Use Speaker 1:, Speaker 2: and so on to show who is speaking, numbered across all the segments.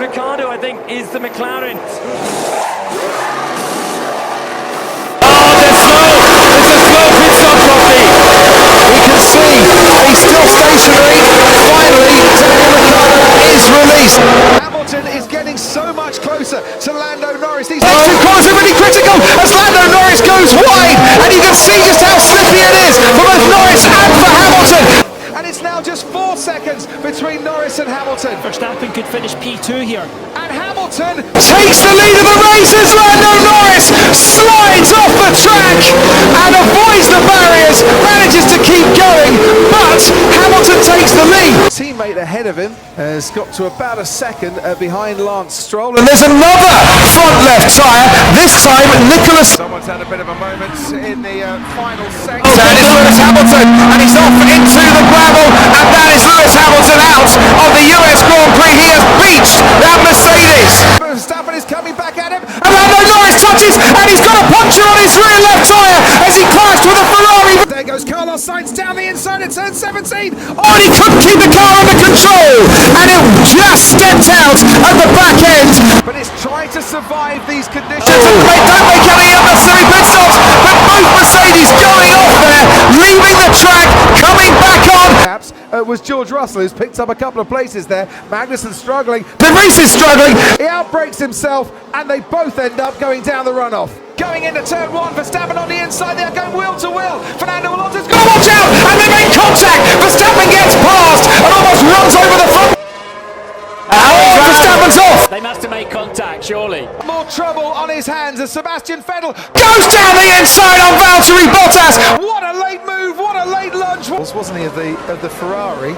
Speaker 1: Ricciardo, I think, is the McLaren.
Speaker 2: He's still stationary. Finally, Daniel Ricciardo is released.
Speaker 3: Hamilton is getting so much closer to Lando Norris. These
Speaker 2: next two corners are really critical as Lando Norris goes wide, and you can see just how slippy it is for both Norris and for Hamilton.
Speaker 3: And it's now just 4 seconds between Norris and Hamilton.
Speaker 1: Verstappen could finish P2 here.
Speaker 3: And Hamilton
Speaker 2: takes the lead of the race as Lando Norris slides off the track and avoids the barriers, manages to keep going, but Hamilton takes the lead.
Speaker 3: Teammate ahead of him has got to about a second behind Lance Stroll.
Speaker 2: And there's another front left tyre, this time Nicholas.
Speaker 3: Someone's had a bit of a moment in the final section.
Speaker 2: And it's Lewis Hamilton, and he's off into the gravel, and that is Lewis Hamilton out of the US Grand Prix. He has beached that Mercedes.
Speaker 3: Verstappen is coming back at him.
Speaker 2: And Lando Norris touches, and he's got a puncture on his rear left tyre as he clashed with a Ferrari.
Speaker 3: There goes Carlos Sainz down the inside at turn 17.
Speaker 2: Oh, and he couldn't keep the car under control, and it just stepped out at the back end.
Speaker 3: But it's trying to survive these conditions.
Speaker 2: Don't make any unnecessary pit stops, but both Mercedes going off there, leaving the track, coming back on.
Speaker 3: Perhaps was George Russell, who's picked up a couple of places there. Magnussen struggling.
Speaker 2: De Vries is struggling.
Speaker 3: He outbrakes himself, and they both end up going down the runoff. Going into turn 1, Verstappen on the inside, they're going wheel to wheel. Fernando Alonso's
Speaker 2: got watch out, and they make contact. Verstappen gets past and almost runs over the front. Verstappen's off.
Speaker 1: They must have made contact, surely.
Speaker 3: More trouble on his hands as Sebastian Vettel
Speaker 2: goes down the inside on Valtteri Bottas.
Speaker 3: What a late move, what a late lunge. Wasn't he of the Ferrari?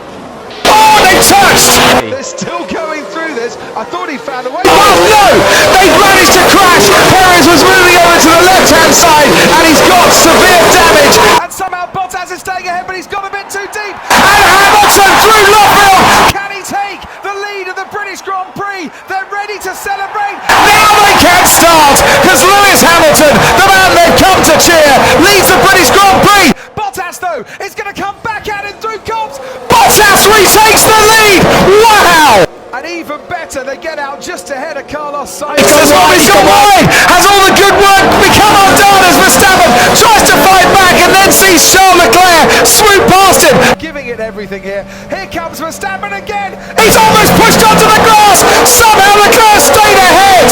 Speaker 2: Oh, they touched!
Speaker 3: They're still going through this. I thought he found a way.
Speaker 2: Oh no! They've managed to crash! Perez was moving over to the left-hand side, and he's got severe damage.
Speaker 3: And somehow Bottas is staying ahead, but he's got a bit too deep.
Speaker 2: And Hamilton through Lockville!
Speaker 3: Can he take the lead of the British Grand Prix? They're ready to celebrate.
Speaker 2: Now they can start, because Lewis Hamilton, the man they've come to cheer, leads the British Grand Prix.
Speaker 3: Bottas, though, is going to come back at him through Cobbs.
Speaker 2: Bottas retakes the lead! Wow!
Speaker 3: And even better, they get out just ahead of Carlos Sainz.
Speaker 2: He's gone wide! Has all the good work become undone as Verstappen tries to fight back and then sees Charles Leclerc swoop past him?
Speaker 3: Giving it everything here. Here comes Verstappen again.
Speaker 2: He's almost pushed onto the grass! Somehow Leclerc stayed ahead!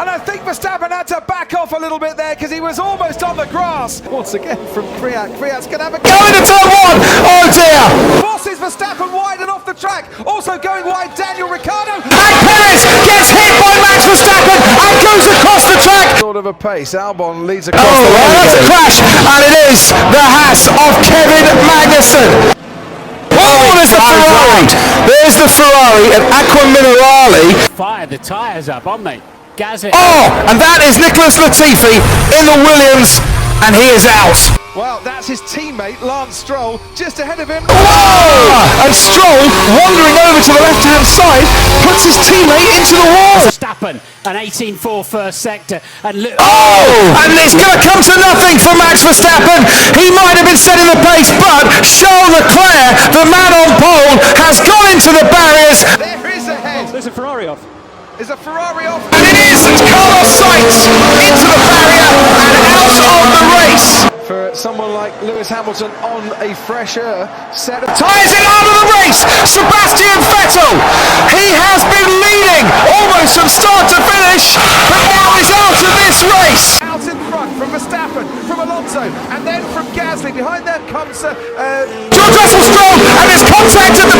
Speaker 3: And I think Verstappen had to back off a little bit there because he was almost on the grass. Once again from Kvyat. Kvyat's going to have a go
Speaker 2: into turn 1! Oh dear!
Speaker 3: Forces Verstappen wide and off the track. Also going wide, Daniel Ricciardo.
Speaker 2: And Perez gets hit by Max Verstappen and goes across the track.
Speaker 3: Sort of a pace. Albon leads across the
Speaker 2: line. That's a crash, and it is the Haas of Kevin Magnussen. Oh, there's the Ferrari. There's the Ferrari at Aqua Minerale.
Speaker 1: Fire the tyres up, aren't they? Gas it.
Speaker 2: Oh, and that is Nicholas Latifi in the Williams, and he is out.
Speaker 3: Well, that's his teammate, Lance Stroll, just ahead of him.
Speaker 2: Whoa! And Stroll, wandering over to the left-hand side, puts his teammate into the wall.
Speaker 1: Verstappen, an 18.4 first sector. And
Speaker 2: and it's going to come to nothing for Max Verstappen. He might have been setting the pace, but Charles Leclerc, the man on pole, has gone into the barriers.
Speaker 3: There is a head.
Speaker 1: There's a Ferrari off.
Speaker 3: Is a Ferrari off?
Speaker 2: And it is Carlos Sainz into the barrier and out of the race.
Speaker 3: For someone like Lewis Hamilton on a fresher set of
Speaker 2: tyres in out of the race, Sebastian Vettel. He has been leading almost from start to finish, but now is out of this race.
Speaker 3: Out in front from Verstappen, from Alonso, and then from Gasly. Behind them comes
Speaker 2: George Russell Stroll, and there's contact at the